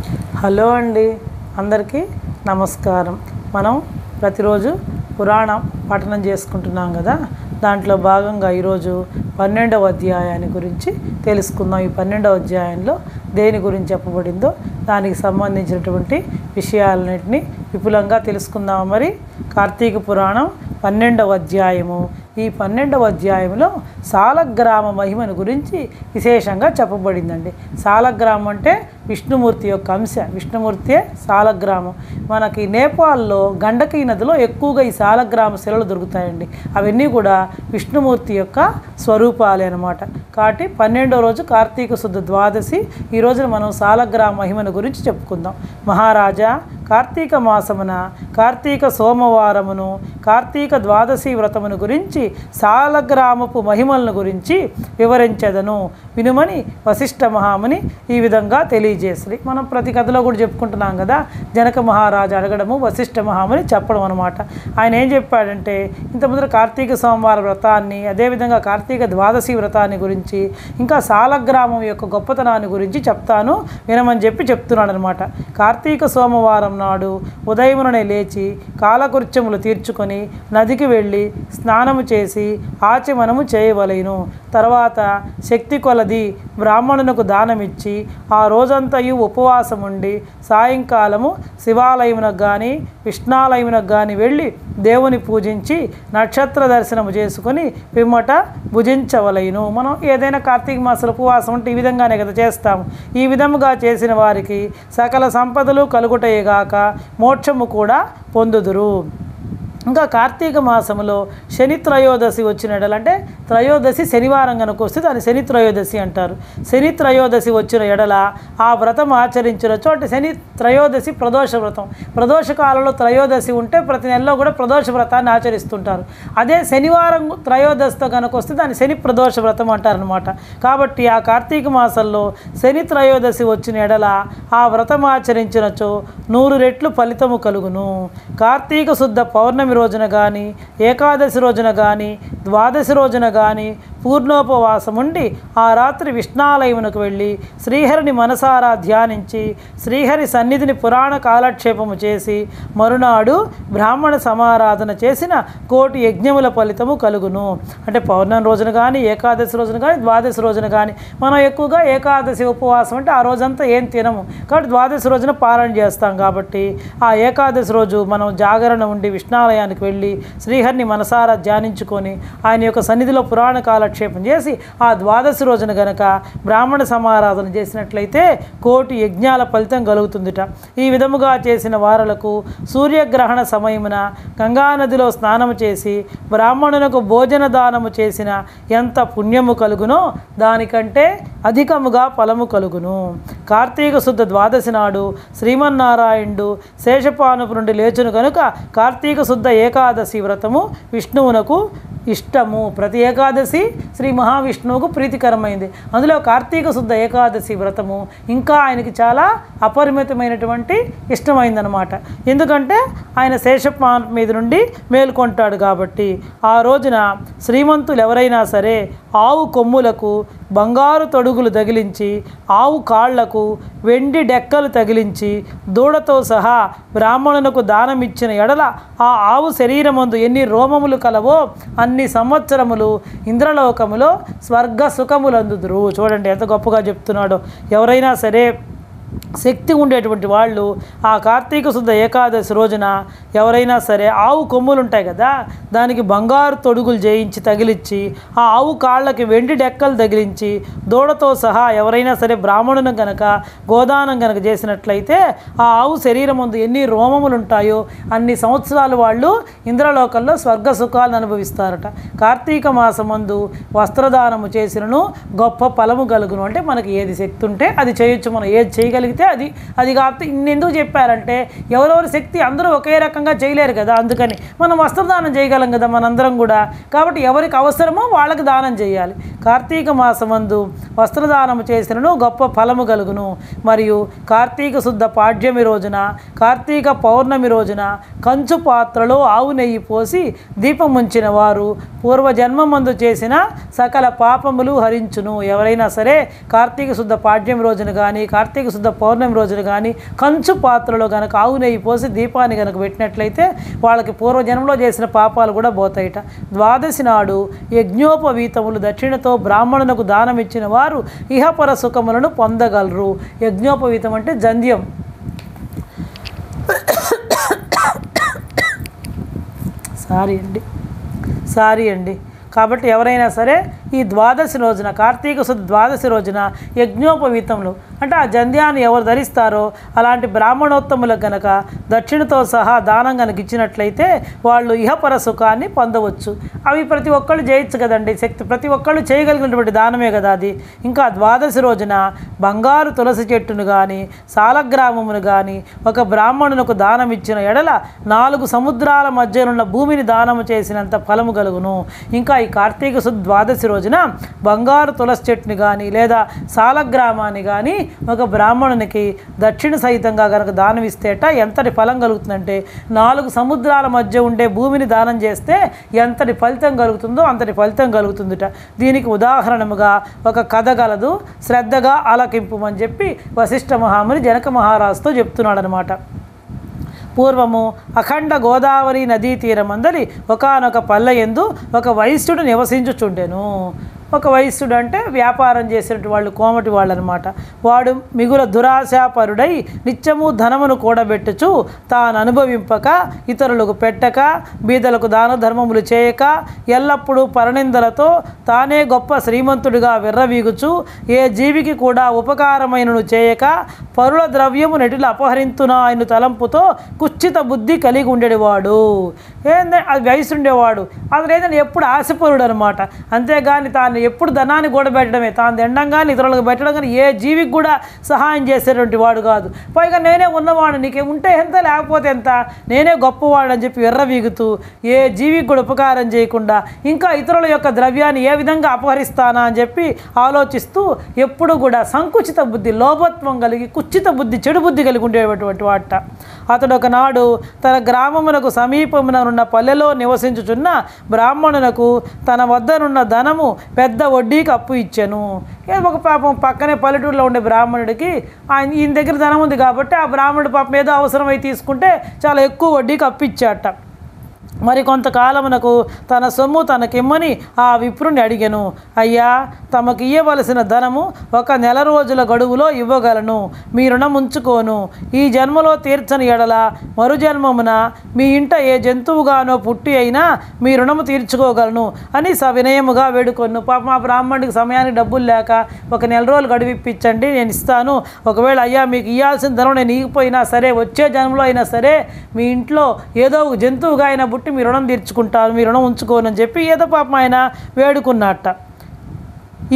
Hello అండి, అందరికీ నమస్కారం. మనం ప్రతిరోజు పురాణం పఠనం చేసుకుంటున్నాం కదా. దాంట్లో భాగంగా ఈరోజు 12వ అధ్యాయాన్ని గురించి తెలుసుకుందాం. ఈ 12వ అధ్యాయంలో దేని గురించి చెప్పబడిందో దానికి సంబంధించినటువంటి విషయాలన్నింటినీ విపులంగా తెలుసుకుందాం. మరి కార్తీక పురాణం 12వ అధ్యాయము. ఈ 12వ అధ్యాయంలో సాలగ్రామ మహిమను గురించి విశేషంగా చెప్పబడిందండి. సాలగ్రామం అంటే విష్ణుమూర్తి యొక్క అంశ. విష్ణుమూర్తియే సాలగ్రామం. మనకి నేపాల్లో గండకీ నదిలో ఎక్కువగా ఈ సాలగ్రామ శిలలు దొరుకుతాయండి. అవన్నీ కూడా విష్ణుమూర్తి యొక్క స్వరూపాలే అన్నమాట. కాబట్టి 12వ రోజు కార్తీక శుద్ధ ద్వాదశి. ఈ రోజున మనం సాలగ్రామ మహిమను గురించి చెప్పుకుందాం. మహారాజా, కార్తీక మాసమున కార్తీక సోమవారమును కార్తీక ద్వాదశి వ్రతమును గురించి సాలగ్రామపు మహిమలను గురించి వివరించదను వినుమని వశిష్ఠ మహాముని ఈ విధంగా తెలియజేసి, మనం ప్రతి కథలో కూడా చెప్పుకుంటున్నాం కదా. జనక మహారాజు అడగడము, వశిష్ఠ మహాముని చెప్పడం అనమాట. ఆయన ఏం చెప్పాడంటే, ఇంతకుముందు కార్తీక సోమవార వ్రతాన్ని, అదేవిధంగా కార్తీక ద్వాదశి వ్రతాన్ని గురించి, ఇంకా సాలగ్రామం యొక్క గొప్పతనాన్ని గురించి చెప్తాను వినమని చెప్తున్నాడు అనమాట. కార్తీక సోమవారం నాడు ఉదయముననే లేచి కాలకృత్యములు తీర్చుకొని నదికి వెళ్ళి స్నానము చేసి ఆచమనము చేయవలెను. తర్వాత శక్తి కొలది బ్రాహ్మణునకు దానమిచ్చి ఆ రోజంతయు ఉపవాసం ఉండి సాయంకాలము శివాలయమునకు కానీ విష్ణాలయమునకు కానీ వెళ్ళి దేవుని పూజించి నక్షత్ర దర్శనము చేసుకొని పిమ్మట భుజించవలెను. మనం ఏదైనా కార్తీక మాసంలో ఉపవాసం ఉంటే ఈ విధంగానే కదా చేస్తాము. ఈ విధముగా చేసిన వారికి సకల సంపదలు కలుగుటయేగాక మోక్షము కూడా పొందుదురు. ఇంకా కార్తీక మాసంలో శని త్రయోదశి వచ్చిన ఎడల, అంటే త్రయోదశి శనివారం కనుక వస్తే దాన్ని శని త్రయోదశి అంటారు. శని త్రయోదశి వచ్చిన ఎడల ఆ వ్రతం ఆచరించవచ్చు. అంటే శని త్రయోదశి ప్రదోష వ్రతం. ప్రదోష కాలంలో త్రయోదశి ఉంటే ప్రతి నెలలో కూడా ప్రదోష వ్రతాన్ని ఆచరిస్తుంటారు. అదే శనివారం త్రయోదశితో కనుక వస్తే దాన్ని శని ప్రదోష వ్రతం అంటారనమాట. కాబట్టి ఆ కార్తీక మాసంలో శని త్రయోదశి వచ్చిన ఎడల ఆ వ్రతం ఆచరించినచో 100 రెట్లు ఫలితము కలుగును. కార్తీక శుద్ధ పౌర్ణమి రోజున కానీ, ఏకాదశి రోజున కానీ, ద్వాదశి రోజున కానీ పూర్ణోపవాసం ఉండి ఆ రాత్రి విష్ణాలయమునకు వెళ్ళి శ్రీహరిని మనసారా ధ్యానించి శ్రీహరి సన్నిధిని పురాణ కాలక్షేపము చేసి మరునాడు బ్రాహ్మణ సమారాధన చేసిన 1,000,000 యజ్ఞముల ఫలితము కలుగును. అంటే పౌర్ణమి రోజున కానీ, ఏకాదశి రోజున కానీ, ద్వాదశి రోజున కానీ, మనం ఎక్కువగా ఏకాదశి ఉపవాసం అంటే ఆ రోజంతా ఏం తినము కాబట్టి ద్వాదశి రోజున పారాయణ చేస్తాం. కాబట్టి ఆ ఏకాదశి రోజు మనం జాగరణ ఉండి విష్ణాలయానికి వెళ్ళి శ్రీహరిని మనసారా ధ్యానించుకొని ఆయన యొక్క సన్నిధిలో పురాణ కాలక్షేపం చేసి ఆ ద్వాదశి రోజున గనక బ్రాహ్మణ సమారాధన చేసినట్లయితే 1,000,000 యజ్ఞాల ఫలితం కలుగుతుందిట. ఈ విధముగా చేసిన వారలకు సూర్యగ్రహణ సమయమున గంగానదిలో స్నానము చేసి బ్రాహ్మణునకు భోజన దానము చేసిన ఎంత పుణ్యము కలుగునో దానికంటే అధికముగా ఫలము కలుగును. కార్తీక శుద్ధ ద్వాదశి నాడు శ్రీమన్నారాయణుడు శేషపానుపు నుండి లేచును కనుక కార్తీక శుద్ధ ఏకాదశి వ్రతము విష్ణువునకు ఇష్టము. ప్రతి ఏకాదశి శ్రీ మహావిష్ణువుకు ప్రీతికరమైంది. అందులో కార్తీక శుద్ధ ఏకాదశి వ్రతము ఇంకా ఆయనకి చాలా అపరిమితమైనటువంటి ఇష్టమైందనమాట. ఎందుకంటే ఆయన శేషపాన్ మీద నుండి మేల్కొంటాడు కాబట్టి. ఆ రోజున శ్రీమంతులు ఎవరైనా సరే ఆవు కొమ్ములకు బంగారు తొడుగులు తగిలించి, ఆవు కాళ్లకు వెండి డెక్కలు తగిలించి, దూడతో సహా బ్రాహ్మణునకు దానమిచ్చిన ఎడల ఆ ఆవు శరీరమందు ఎన్ని రోమములు కలవో అన్ని సంవత్సరములు ఇంద్రలోకములో స్వర్గ సుఖములందుదురు. చూడండి ఎంత గొప్పగా చెప్తున్నాడో. ఎవరైనా సరే శక్తి ఉండేటువంటి వాళ్ళు ఆ కార్తీక శుద్ధ ఏకాదశి రోజున ఎవరైనా సరే ఆవు కొమ్ములు ఉంటాయి కదా, దానికి బంగారు తొడుగులు చేయించి తగిలించి, ఆ ఆవు కాళ్ళకి వెండి డెక్కలు తగిలించి, దూడతో సహా ఎవరైనా సరే బ్రాహ్మణుని గనక గోదానం గనక చేసినట్లయితే ఆ ఆవు శరీరం ముందు ఎన్ని రోమములు ఉంటాయో అన్ని సంవత్సరాలు వాళ్ళు ఇంద్రలోకంలో స్వర్గ సుఖాలను అనుభవిస్తారట. కార్తీక మాసమందు వస్త్రదానము చేసినను గొప్ప ఫలము కలుగును. అంటే మనకి ఏది శక్తి ఉంటే అది చేయొచ్చు. మనం ఏది చేయగలిగితే అది కాకపోతే ఇన్నెందుకు చెప్పారంటే ఎవరెవరి శక్తి అందరూ ఒకే రకంగా చేయలేరు కదా. అందుకని మనం వస్త్రదానం చేయగలం కదా మనందరం కూడా. కాబట్టి ఎవరికి అవసరమో వాళ్ళకి దానం చేయాలి. కార్తీక మాసమందు వస్త్రదానము చేసినను గొప్ప ఫలము కలుగును. మరియు కార్తీక శుద్ధ పాడ్యమి రోజున, కార్తీక పౌర్ణమి రోజున కంచు పాత్రలో ఆవు నెయ్యి పోసి దీపం ఉంచిన వారు పూర్వజన్మమందు చేసిన సకల పాపములు హరించును. ఎవరైనా సరే కార్తీక శుద్ధ పాడ్యమి రోజున కానీ, కార్తీక శుద్ధ శుద్ధ పౌర్ణమి రోజున కానీ కంచు పాత్రలో కనుక ఆవు నెయ్యి పోసి దీపాన్ని కనుక పెట్టినట్లయితే వాళ్ళకి పూర్వజన్మలో చేసిన పాపాలు కూడా పోతాయిట. ద్వాదశి నాడు యజ్ఞోపవీతములు దక్షిణతో బ్రాహ్మణులకు దానం ఇచ్చిన వారు ఇహపర సుఖములను పొందగలరు. యజ్ఞోపవీతం అంటే జంధ్యం. సారీ అండి. కాబట్టి ఎవరైనా సరే ఈ ద్వాదశి రోజున, కార్తీక శుద్ధ ద్వాదశి రోజున యజ్ఞోపవీతములు అంటే ఆ జంధ్యాన్ని ఎవరు ధరిస్తారో అలాంటి బ్రాహ్మణోత్తములకు గనక దక్షిణతో సహా దానం కనుక ఇచ్చినట్లయితే వాళ్ళు ఇహపర సుఖాన్ని పొందవచ్చు. అవి ప్రతి ఒక్కళ్ళు చేయొచ్చు కదండి, శక్తి ప్రతి ఒక్కళ్ళు చేయగలిగినటువంటి దానమే కదా అది. ఇంకా ద్వాదశి రోజున బంగారు తులసి చెట్టును కానీ సాలగ్రామమును కానీ ఒక బ్రాహ్మణునకు దానం ఇచ్చిన ఎడల 4 సముద్రాల మధ్యనున్న భూమిని దానము చేసినంత ఫలము కలుగును. ఇంకా ఈ కార్తీక శుద్ధ ద్వాదశి రోజున బంగారు తులసి చెట్టుని కానీ లేదా సాలగ్రామాన్ని కానీ ఒక బ్రాహ్మణునికి దక్షిణ సహితంగా కనుక దానం ఇస్తేట ఎంతటి ఫలం కలుగుతుందంటే 4 సముద్రాల మధ్య ఉండే భూమిని దానం చేస్తే ఎంతటి ఫలితం కలుగుతుందో అంతటి ఫలితం కలుగుతుందిట. దీనికి ఉదాహరణముగా ఒక కథ గలదు, శ్రద్ధగా ఆలకింపుమని చెప్పి వశిష్ఠ మహాముని జనక మహారాజుతో చెప్తున్నాడు అనమాట. పూర్వము అఖండ గోదావరి నదీ తీరమందలి ఒకానొక పల్లె యందు ఒక వైశ్యుడు నివసించుచుండెను. ఒక వైశ్యుడు అంటే వ్యాపారం చేసినట్టు వాళ్ళు, కోమటి వాళ్ళు అనమాట. వాడు మిగుల దురాశాపరుడై నిత్యము ధనమును కూడబెట్టుచు తాను అనుభవింపక ఇతరులకు పెట్టక బీదలకు దాన ధర్మములు చేయక ఎల్లప్పుడూ పరనిందలతో తానే గొప్ప శ్రీమంతుడిగా విర్రవీగుచు ఏ జీవికి కూడా ఉపకారమైనను చేయక పరుల ద్రవ్యము నెటిలు అపహరింతునా ఆయన తలంపుతో కుచ్చిత బుద్ధి కలిగి ఉండేవాడు. ఏంటంటే అది వైశ్యుండేవాడు. అతను ఏంటంటే ఎప్పుడు ఆశపరుడు అనమాట. అంతేగాని తాను ఎప్పుడు ధనాన్ని కూడబెట్టడమే, తాను తినడం కానీ ఇతరులకు పెట్టడం కానీ ఏ జీవికి కూడా సహాయం చేసేటువంటి వాడు కాదు. పైగా నేనే ఉన్నవాడు, నీకే ఉంటే ఎంత లేకపోతే ఎంత, నేనే గొప్పవాడు అని చెప్పి ఎర్రవీగుతూ ఏ జీవికి కూడా ఉపకారం చేయకుండా ఇంకా ఇతరుల యొక్క ద్రవ్యాన్ని ఏ విధంగా అపహరిస్తానా అని చెప్పి ఆలోచిస్తూ ఎప్పుడు కూడా సంకుచిత బుద్ధి, లోభత్వం కలిగి కుచిత బుద్ధి, చెడు బుద్ధి కలిగి ఉండేటువంటి వాట. అతడు ఒకనాడు తన గ్రామమునకు సమీపమున ఉన్న పల్లెలో నివసించుచున్న బ్రాహ్మణునకు తన వద్దనున్న ధనము పెద్ద వడ్డీకి అప్పు ఇచ్చాను. ఒక పాపం పక్కనే పల్లెటూరులో ఉండే బ్రాహ్మణుడికి ఈయన దగ్గర ధనం ఉంది కాబట్టి ఆ బ్రాహ్మణుడు పాపం ఏదో అవసరమై తీసుకుంటే చాలా ఎక్కువ వడ్డీకి అప్పు ఇచ్చాట. మరి కొంతకాలమునకు తన సొమ్ము తనకిమ్మని ఆ విప్రుని అడిగెను. అయ్యా, తమకు ఇయ్యవలసిన ధనము 1 నెల రోజుల గడువులో ఇవ్వగలను, మీ రుణం ఉంచుకోను. ఈ జన్మలో తీర్చని ఎడల మరుజన్మమున మీ ఇంట ఏ జంతువుగానో పుట్టి అయినా మీ రుణము తీర్చుకోగలను అని సవినయముగా వేడుకొను. పాప మా బ్రాహ్మణుడికి సమయానికి డబ్బులు లేక 1 నెల రోజులు గడువు ఇప్పించండి, నేను ఇస్తాను. ఒకవేళ అయ్యా మీకు ఇవ్వాల్సిన ధనం నేను ఇగిపోయినా సరే, వచ్చే జన్మలో అయినా సరే మీ ఇంట్లో ఏదో ఒక జంతువుగా అయినా పుట్టి మీ రుణం తీర్చుకుంటాను, మీ రుణం ఉంచుకోనని చెప్పి ఏదో పాపం ఆయన వేడుకున్నట్ట.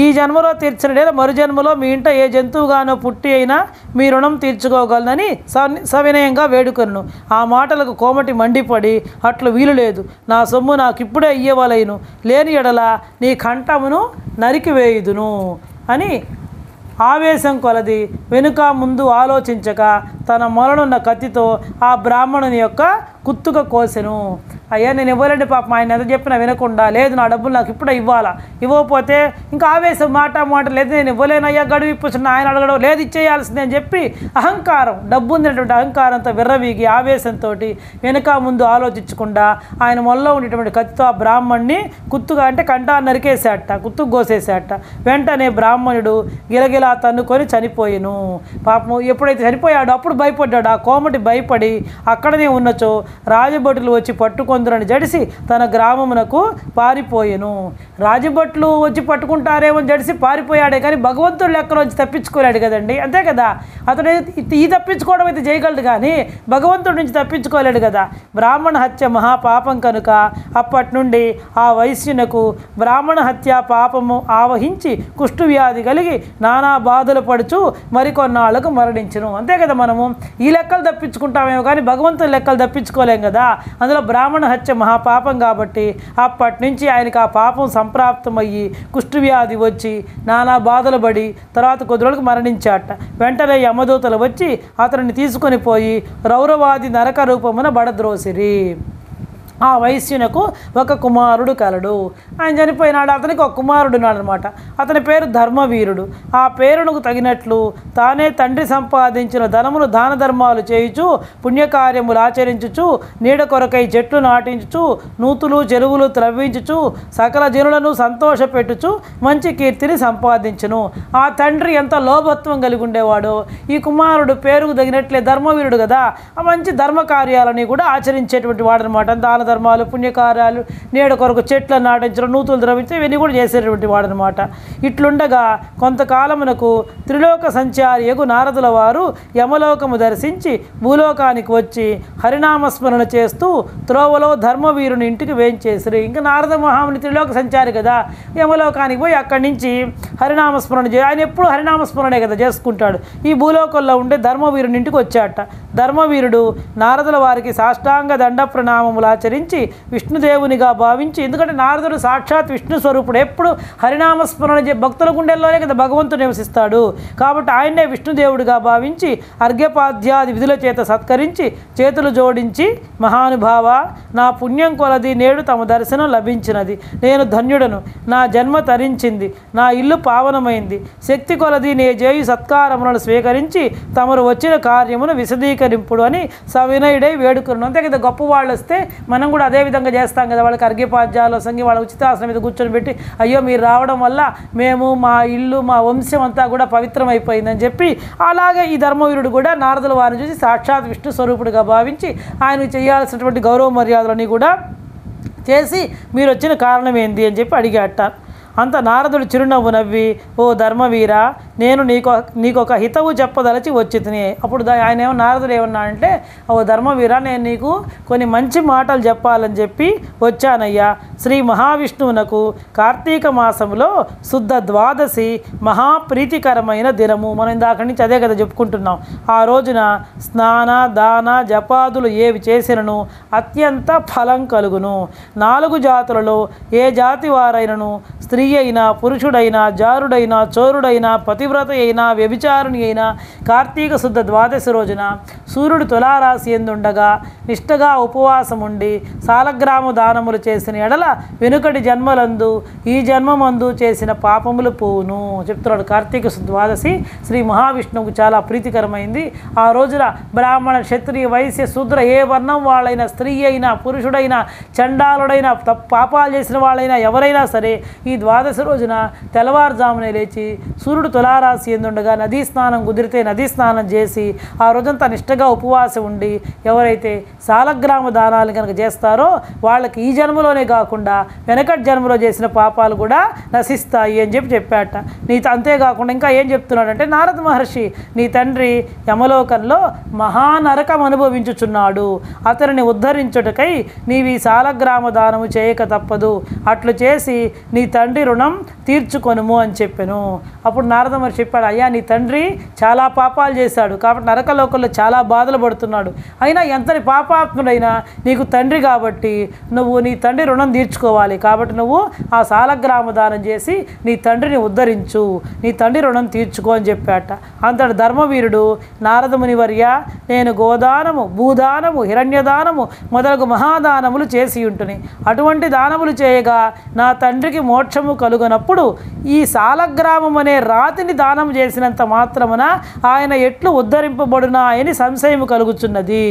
ఈ జన్మలో తీర్చిన మరు జన్మలో మీ ఇంట ఏ జంతువుగానో పుట్టి అయినా మీ రుణం తీర్చుకోగలనని సవినయంగా వేడుకొను. ఆ మాటలకు కోమటి మండిపడి, అట్లు వీలు లేదు, నా సొమ్ము నాకు ఇప్పుడే ఇయ్యవలెను, లేని ఎడల నీ కంఠమును నరికివేయుదును అని ఆవేశం కొలది వెనుక ముందు ఆలోచించక తన మొలనున్న కత్తితో ఆ బ్రాహ్మణుని యొక్క కుత్తుక కోసెను. అయ్యా నేను ఇవ్వలేండి, పాపం ఆయన ఎంత చెప్పినా వినకుండా, లేదు నా డబ్బులు నాకు ఇప్పుడే ఇవ్వాలా, ఇవ్వకపోతే ఇంకా ఆవేశం మాట లేదు, నేను ఇవ్వలేను అయ్యా గడువు ఇప్పుచున్నా, ఆయన అడగడం లేదు ఇచ్చేయాల్సిందే అని చెప్పి అహంకారం, డబ్బు ఉన్నటువంటి అహంకారంతో విర్రవీగి ఆవేశంతో వెనుక ముందు ఆలోచించకుండా ఆయన మొల్లో ఉండేటువంటి కత్తితో ఆ బ్రాహ్మణ్ణి కుత్తుగా అంటే కంఠాన్ని నరికేసేట, కుత్తుకు కోసేసేట. వెంటనే బ్రాహ్మణుడు గిలగిలా తన్నుకొని చనిపోయాను. పాపం ఎప్పుడైతే చనిపోయాడో అప్పుడు భయపడ్డాడు. ఆ కోమటి భయపడి అక్కడనే ఉన్నచో రాజభటులు వచ్చి పట్టుకొందరని జడిసి తన గ్రామమునకు పారిపోయెను. రాజభట్లు వచ్చి పట్టుకుంటారేమో జడిసి పారిపోయాడే కానీ భగవంతుడు లెక్కలోంచి తప్పించుకోలేడు కదండి, అంతే కదా. అతడు ఈ తప్పించుకోవడం అయితే చేయగలడు కానీ భగవంతుడి నుంచి తప్పించుకోలేడు కదా. బ్రాహ్మణ హత్య మహాపాపం కనుక అప్పటి నుండి ఆ వైశ్యునకు బ్రాహ్మణ హత్య పాపము ఆవహించి కుష్ఠవ్యాధి కలిగి నానా బాధలు పడుచు మరికొన్నాళ్లకు మరణించును. అంతే కదా, మనము ఈ లెక్కలు తప్పించుకుంటామేమో కానీ భగవంతుడి లెక్కలు తప్పించుకోలేం కదా. అందులో బ్రాహ్మణ హత్య మహాపాపం కాబట్టి అప్పటి నుంచి ఆయనకి ఆ పాపం సంప్రాప్తమయ్యి కుష్ఠవ్యాధి వచ్చి నానా బాధలు పడి తర్వాత కొద్ది రోజులకు మరణించాట. వెంటనే యమదూతలు వచ్చి అతనిని తీసుకొని పోయి రౌరవాది నరక రూపమున బడద్రోసిరి. ఆ వైశ్యునకు ఒక కుమారుడు కలడు. ఆయన చనిపోయినాడు. అతనికి ఒక కుమారుడు ఉన్నాడు అనమాట. అతని పేరు ధర్మవీరుడు. ఆ పేరునకు తగినట్లు తానే తండ్రి సంపాదించిన ధనమును దాన ధర్మాలు చేయుచు, పుణ్యకార్యములు ఆచరించుచు, నీడ కొరకై చెట్లు నాటించుచు, నూతులు చెరువులు త్రవ్వించుచు, సకల జనులను సంతోషపెట్టుచు మంచి కీర్తిని సంపాదించును. ఆ తండ్రి ఎంత లోభత్వం కలిగి ఉండేవాడో, ఈ కుమారుడు పేరుకు తగినట్లే ధర్మవీరుడు కదా, ఆ మంచి ధర్మ కార్యాలని కూడా ఆచరించేటువంటి వాడు అనమాట. దాన ధర్మాలు, పుణ్యకార్యాలు, నీడ కొరకు చెట్లను నాటించడం, నూతులు ద్రవించడం, ఇవన్నీ కూడా చేసేటువంటి వాడనమాట. ఇట్లుండగా కొంతకాలమునకు త్రిలోక సంచారియగు నారదుల వారు యమలోకము దర్శించి భూలోకానికి వచ్చి హరినామస్మరణ చేస్తూ త్రోవలో ధర్మవీరుని ఇంటికి వేయించేసిరి. ఇంకా నారద మహాముని త్రిలోక సంచారి కదా, యమలోకానికి పోయి అక్కడి నుంచి హరినామస్మరణ ఆయన ఎప్పుడు హరినామస్మరణే కదా చేసుకుంటాడు. ఈ భూలోకంలో ఉండే ధర్మవీరుని ఇంటికి వచ్చాట. ధర్మవీరుడు నారదుల వారికి సాష్టాంగ దండ ప్రణామములు ఆచరించి విష్ణుదేవునిగా భావించి, ఎందుకంటే నారదుడు సాక్షాత్ విష్ణు స్వరూపుడు, ఎప్పుడు హరినామస్మరణ భక్తుల గుండెల్లోనే కదా భగవంతుడు నివసిస్తాడు. కాబట్టి ఆయన్నే విష్ణుదేవుడిగా భావించి అర్ఘ్యపాద్యాది విధుల చేత సత్కరించి చేతులు జోడించి, మహానుభావ, నా పుణ్యం కొలది నేడు తమ దర్శనం లభించినది. నేను ధన్యుడను. నా జన్మ తరించింది. నా ఇల్లు పావనమైంది. శక్తి కొలది నే జేయు సత్కారములను స్వీకరించి తమరు వచ్చిన కార్యమును విశదీకరింపుడు అని సవినయుడై వేడుకున్నాను. అంతే కదా, గొప్ప వాళ్ళు వస్తే మనం కూడా అదే విధంగా చేస్తాం కదా. వాళ్ళకి అర్ఘ్యపాద్యాలు సంగి వాళ్ళ ఉచితాసనం మీద కూర్చొని పెట్టి, అయ్యో మీరు రావడం వల్ల మేము, మా ఇల్లు, మా వంశం అంతా కూడా పవిత్రమైపోయిందని చెప్పి, అలాగే ఈ ధర్మవీరుడు కూడా నారదుల వారిని చూసి సాక్షాత్ విష్ణు స్వరూపుడిగా భావించి ఆయనకు చేయాల్సినటువంటి గౌరవ మర్యాదలని కూడా చేసి మీరు వచ్చిన కారణం ఏంది అని చెప్పి అడిగాట. అంత నారదుడు చిరునవ్వు నవ్వి, ఓ ధర్మవీర, నేను నీకొక హితవు చెప్పదలచి వచ్చి తిని. అప్పుడు ఆయన నారదుడు ఏమన్నాడంటే, ఓ ధర్మవీర, నేను నీకు కొన్ని మంచి మాటలు చెప్పాలని చెప్పి వచ్చానయ్యా. శ్రీ మహావిష్ణువునకు కార్తీక మాసములో శుద్ధ ద్వాదశి మహాప్రీతికరమైన దినము. మనం ఇందాక నుంచి అదే కదా చెప్పుకుంటున్నాం. ఆ రోజున స్నాన దాన జపాదులు ఏవి చేసినను అత్యంత ఫలం కలుగును. 4 జాతులలో ఏ జాతి వారైనను, స్త్రీ అయినా, పురుషుడైనా, జారుడైనా, చోరుడైనా, పతివ్రత అయినా, వ్యభిచారుని అయినా కార్తీక శుద్ధ ద్వాదశి రోజున సూర్యుడు తులారాశి ఎందుండగా నిష్టగా ఉపవాసం ఉండి సాలగ్రామ దానములు చేసిన ఎడల వెనుకటి జన్మలందు ఈ జన్మమందు చేసిన పాపములు పోవును చెప్తున్నాడు. కార్తీక శుద్ధ ద్వాదశి శ్రీ మహావిష్ణువుకు చాలా ప్రీతికరమైంది. ఆ రోజున బ్రాహ్మణ, క్షత్రియ, వైశ్య, శూద్ర ఏ వర్ణం వాళ్ళైనా, స్త్రీ అయినా, పురుషుడైనా, చండాలుడైనా, పాపాలు చేసిన వాళ్ళైనా ఎవరైనా సరే ఈ ద్వాదశి రోజున తెల్లవారుజామునే లేచి సూర్యుడు తులారాశి ఎందుండగా నదీ స్నానం కుదిరితే నదీ స్నానం చేసి ఆ రోజంతా నిష్టగా ఉపవాసం ఉండి ఎవరైతే సాలగ్రామ దానాలు కనుక చేస్తారో వాళ్ళకి ఈ జన్మలోనే కాకుండా వెనకటి జన్మలో చేసిన పాపాలు కూడా నశిస్తాయి అని చెప్పాట. అంతేకాకుండా ఇంకా ఏం చెప్తున్నాడంటే, నారద మహర్షి, నీ తండ్రి యమలోకంలో మహానరకం అనుభవించుచున్నాడు. అతనిని ఉద్ధరించుటకై నీవు ఈ సాలగ్రామ దానము చేయక తప్పదు. అట్లు చేసి నీ తండ్రి రుణం తీర్చుకొనుము అని చెప్పాను. అప్పుడు నారద మహర్షి చెప్పాడు, అయ్యా నీ తండ్రి చాలా పాపాలు చేశాడు కాబట్టి నరకలోకంలో చాలా బాధలు పడుతున్నాడు. అయినా ఎంతటి పాపాత్ముడైనా నీకు తండ్రి కాబట్టి నువ్వు నీ తండ్రి రుణం తీర్చుకోవాలి. కాబట్టి నువ్వు ఆ సాలగ్రామ దానం చేసి నీ తండ్రిని ఉద్ధరించు, నీ తండ్రి రుణం తీర్చుకో అని చెప్పాట. అంతటి ధర్మవీరుడు నారదముని వర్య, నేను గోదానము, భూదానము, హిరణ్యదానము మొదలగు మహాదానములు చేసి ఉంటుని. అటువంటి దానములు చేయగా నా తండ్రికి మోక్షము కలుగనప్పుడు ఈ సాలగ్రామం అనే రాతిని దానం చేసినంత మాత్రమున ఆయన ఎట్లు ఉద్ధరింపబడునా అని సంశయం కలుగుచున్నది.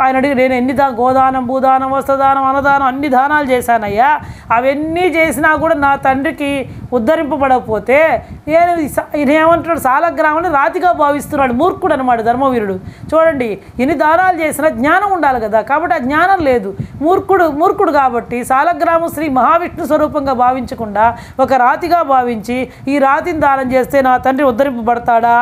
ఆయన అడిగి, నేను ఎన్ని గోదానం, భూదానం, వస్త్రదానం, అన్నదానం అన్ని దానాలు చేశానయ్యా, అవన్నీ చేసినా కూడా నా తండ్రికి ఉద్ధరింపబడకపోతే నేనేమంటున్నాడు, సాలగ్రామాన్ని రాతిగా భావిస్తున్నాడు. మూర్ఖుడు అనమాట ధర్మవీరుడు. చూడండి, ఎన్ని దానాలు చేసినా జ్ఞానం ఉండాలి కదా, కాబట్టి ఆ జ్ఞానం లేదు. మూర్ఖుడు కాబట్టి సాలగ్రామం శ్రీ మహావిష్ణు స్వరూపంగా భావించకుండా ఒక రాతిగా భావించి ఈ రాతిని దానం చేస్తే నా తండ్రి ఉద్ధరింపబడతాడా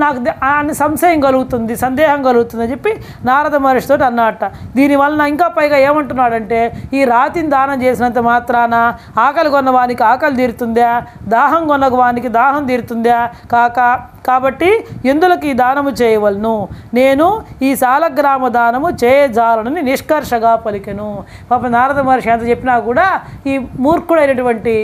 నాకు సంశయం కలుగుతుంది, సందేహం కలుగుతుంది అని చెప్పి నారద మహర్షి తోటి అన్నట్ట. దీనివలన ఇంకా పైగా ఏమంటున్నాడంటే, ఈ రాతిని దానం చేసినంత మాత్రాన ఆకలి కొన్న వానికి ఆకలి తీరుతుందా, దాహం కొన్న వానికి దాహం తీరుతుందా కాక కాబట్టి ఎందులకు ఈ దానము చేయవలను, నేను ఈ సాలగ్రామ దానము చేయజాలనని నిష్కర్షగా పలికెను. పాప నారద మహర్షి ఎంత చెప్పినా కూడా ఈ మూర్ఖుడైనటువంటి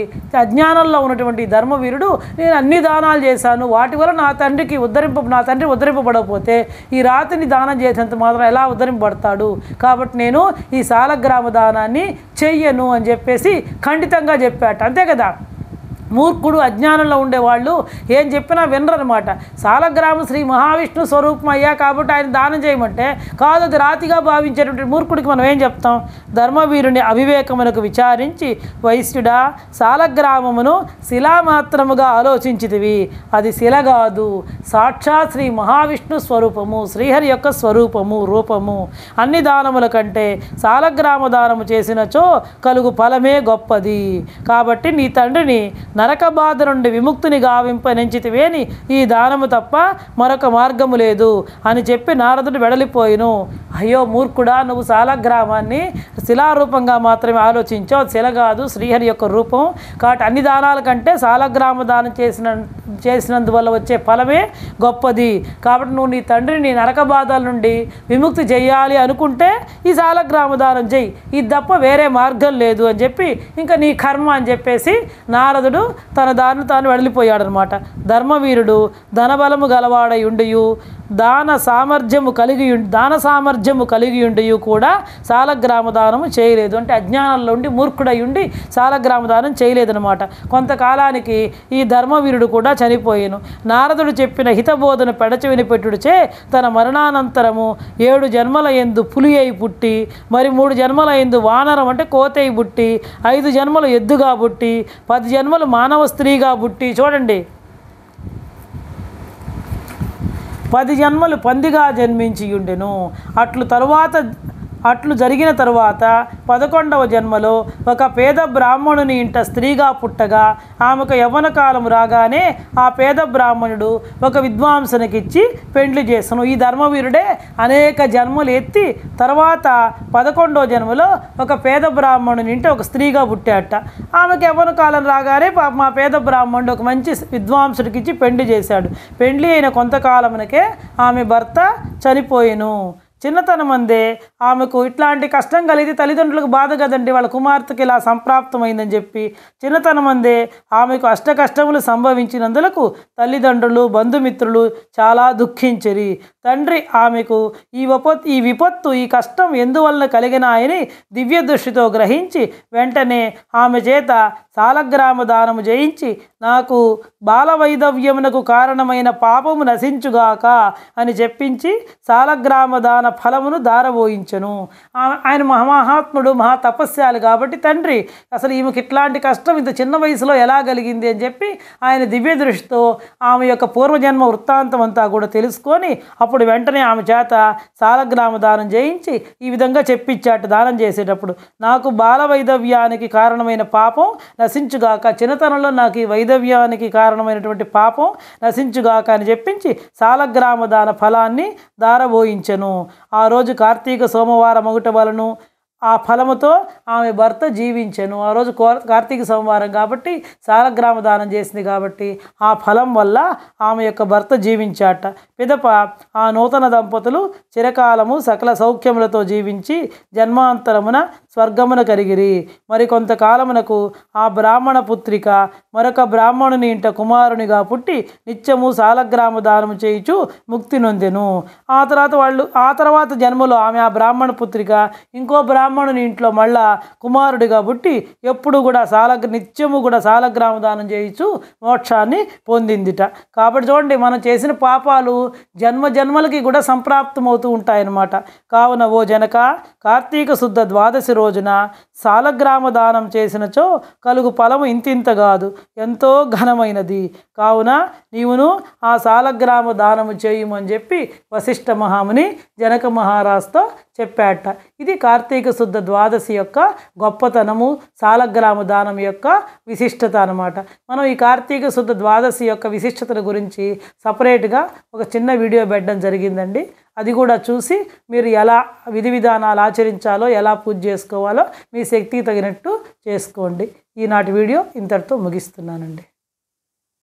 అజ్ఞానంలో ఉన్నటువంటి ధర్మవీరుడు నేను అన్ని దానాలు చేశాను, వాటి వల్ల నా తండ్రి ఉద్ధరింపబడకపోతే ఈ రాతిని దానం చేసినంత మాత్రం ఎలా ఉద్ధరింపబడతాడు, కాబట్టి నేను ఈ సాలగ్రామ దానాన్ని చెయ్యను అని చెప్పేసి ఖండితంగా చెప్పాట. అంతే కదా, మూర్ఖుడు అజ్ఞానంలో ఉండేవాళ్ళు ఏం చెప్పినా వినరనమాట. సాలగ్రామ శ్రీ మహావిష్ణు స్వరూపం అయ్యా కాబట్టి ఆయన దానం చేయమంటే కాదు, అది రాతిగా భావించేటువంటి మూర్ఖుడికి మనం ఏం చెప్తాం? ధర్మవీరుని అవివేకమునకు విచారించి వైశ్యుడా, సాలగ్రామమును శిలామాత్రముగా ఆలోచించితివి, అది శిల కాదు, సాక్షాత్ శ్రీ మహావిష్ణు స్వరూపము, శ్రీహరి యొక్క స్వరూపము రూపము. అన్ని దానముల కంటే సాలగ్రామ దానము చేసినచో కలుగు ఫలమే గొప్పది. కాబట్టి నీ తండ్రిని నరక బాధ నుండి విముక్తిని గావింపనెంచితివేని ఈ దానము తప్ప మరొక మార్గము లేదు అని చెప్పి నారదుడు వెడలిపోయిను. అయ్యో మూర్ఖుడా, నువ్వు సాలగ్రామాన్ని శిలారూపంగా మాత్రమే ఆలోచించావు, శిల కాదు శ్రీహరి యొక్క రూపం. కాబట్టి అన్ని దానాల కంటే సాలగ్రామ దానం చేసినందువల్ల వచ్చే ఫలమే గొప్పది. కాబట్టి నువ్వు నీ తండ్రిని నరక బాధల నుండి విముక్తి చేయాలి అనుకుంటే ఈ సాలగ్రామ దానం చెయ్యి, ఇది తప్ప వేరే మార్గం లేదు అని చెప్పి ఇంకా నీ కర్మ అని చెప్పేసి నారదుడు తన దారిని తాను వెడలిపోయాడనమాట. ధర్మవీరుడు ధనబలము గలవాడై ఉండియు దాన సామర్థ్యము కలిగి ఉండియు కూడా సాలగ్రామ దానము చేయలేదు. అంటే అజ్ఞానంలో ఉండి మూర్ఖుడై ఉండి సాలగ్రామ దానం చేయలేదనమాట. కొంతకాలానికి ఈ ధర్మవీరుడు కూడా చనిపోయాను. నారదుడు చెప్పిన హితబోధన పెడచెవిని పెట్టుడిచే తన మరణానంతరము 7 జన్మల యందు పులి అయి పుట్టి, మరి 3 జన్మల యందు వానరం అంటే కోతయి పుట్టి, 5 జన్మలు ఎద్దుగా పుట్టి, 10 జన్మలు మానవ స్త్రీగా పుట్టి, చూడండి 10 జన్మలు పందిగా జన్మించి ఉండెను. అట్లు జరిగిన తరువాత 11వ జన్మలో ఒక పేద బ్రాహ్మణుని ఇంట స్త్రీగా పుట్టగా ఆమెకు యవ్వన కాలం రాగానే ఆ పేద బ్రాహ్మణుడు ఒక విద్వాంసునికిచ్చి పెండ్లి చేసను. ఈ ధర్మవీరుడే అనేక జన్మలు ఎత్తి తర్వాత 11వ జన్మలో ఒక పేద బ్రాహ్మణుని ఇంట ఒక స్త్రీగా పుట్టాట. ఆమెకు యవ్వన కాలం రాగానే మా పేద బ్రాహ్మణుడు ఒక మంచి విద్వాంసుడికిచ్చి పెండ్లి చేశాడు. పెండ్లి అయిన కొంతకాలమునకే ఆమె భర్త చనిపోయెను. చిన్నతనమందే ఆమెకు ఇట్లాంటి కష్టం కలిగి తల్లిదండ్రులకు బాధ కదండి, వాళ్ళ కుమార్తెకి ఇలా సంప్రాప్తమైందని చెప్పి చిన్నతనమందే ఆమెకు అష్ట కష్టములు సంభవించినందులకు తల్లిదండ్రులు బంధుమిత్రులు చాలా దుఃఖించిరి. తండ్రి ఆమెకు ఈ విపత్తు ఈ కష్టం ఎందువల్ల కలిగినాయని దివ్య దృష్టితో గ్రహించి వెంటనే ఆమె చేత సాలగ్రామ దానము చేయించి నాకు బాలవైధవ్యమునకు కారణమైన పాపము నశించుగాక అని చెప్పించి సాలగ్రామ దాన ఫలమును దారబోయించను. ఆయన మహాత్ముడు మహా తపస్యాలు కాబట్టి తండ్రి అసలు ఈమెకి ఇట్లాంటి కష్టం ఇంత చిన్న వయసులో ఎలా కలిగింది అని చెప్పి ఆయన దివ్య దృష్టితో ఆమె యొక్క పూర్వజన్మ వృత్తాంతం అంతా కూడా తెలుసుకొని అప్పుడు వెంటనే ఆమె చేత సాలగ్రామ దానం చేయించి ఈ విధంగా చెప్పించాట. దానం చేసేటప్పుడు నాకు బాల వైధవ్యానికి కారణమైన పాపం నశించుగాక, చిన్నతనంలో నాకు ఈ వైధవ్యానికి కారణమైనటువంటి పాపం నశించుగాక అని చెప్పించి సాలగ్రామ దాన ఫలాన్ని దారబోయించెను. ఆ రోజు కార్తీక సోమవారం ఒకటి వలను ఆ ఫలముతో ఆమె భర్త జీవించెను. ఆ రోజు కార్తీక సోమవారం కాబట్టి సాలగ్రామ దానం చేసింది కాబట్టి ఆ ఫలం వల్ల ఆమె యొక్క భర్త జీవించాట. పిదప ఆ నూతన దంపతులు చిరకాలము సకల సౌఖ్యములతో జీవించి జన్మాంతరమున స్వర్గమున కలిగిరి. మరికొంతకాలమునకు ఆ బ్రాహ్మణ పుత్రిక మరొక బ్రాహ్మణుని ఇంట కుమారునిగా పుట్టి నిత్యము సాలగ్రామ దానము చేయుచు ముక్తి నొందెను. ఆ తర్వాత జన్మలో ఆమె ఆ బ్రాహ్మణ పుత్రిక ఇంకో బ్రాహ్మణుని ఇంట్లో మళ్ళా కుమారుడిగా పుట్టి ఎప్పుడు కూడా నిత్యము కూడా సాలగ్రామ దానం చేయించు మోక్షాన్ని పొందిందిట. కాబట్టి చూడండి, మనం చేసిన పాపాలు జన్మలకి కూడా సంప్రాప్తమవుతూ ఉంటాయన్నమాట. కావున ఓ జనక, కార్తీక శుద్ధ ద్వాదశి రోజున సాలగ్రామ దానం చేసినచో కలుగు ఫలము ఇంతింత కాదు, ఎంతో ఘనమైనది. కావున నీవును ఆ సాలగ్రామ దానము చేయమని చెప్పి వశిష్ఠ మహాముని జనక మహారాజుతో చెప్పాట. ఇది కార్తీక శుద్ధ ద్వాదశి యొక్క గొప్పతనము, సాలగ్రామ దానం యొక్క విశిష్టత అన్నమాట. మనం ఈ కార్తీక శుద్ధ ద్వాదశి యొక్క విశిష్టతల గురించి సపరేట్గా ఒక చిన్న వీడియో పెట్టడం జరిగిందండి. అది కూడా చూసి మీరు ఎలా విధి విధానాలు ఆచరించాలో, ఎలా పూజ చేసుకోవాలో మీ శక్తికి తగినట్టు చేసుకోండి. ఈనాటి వీడియో ఇంతటితో ముగిస్తున్నానండి.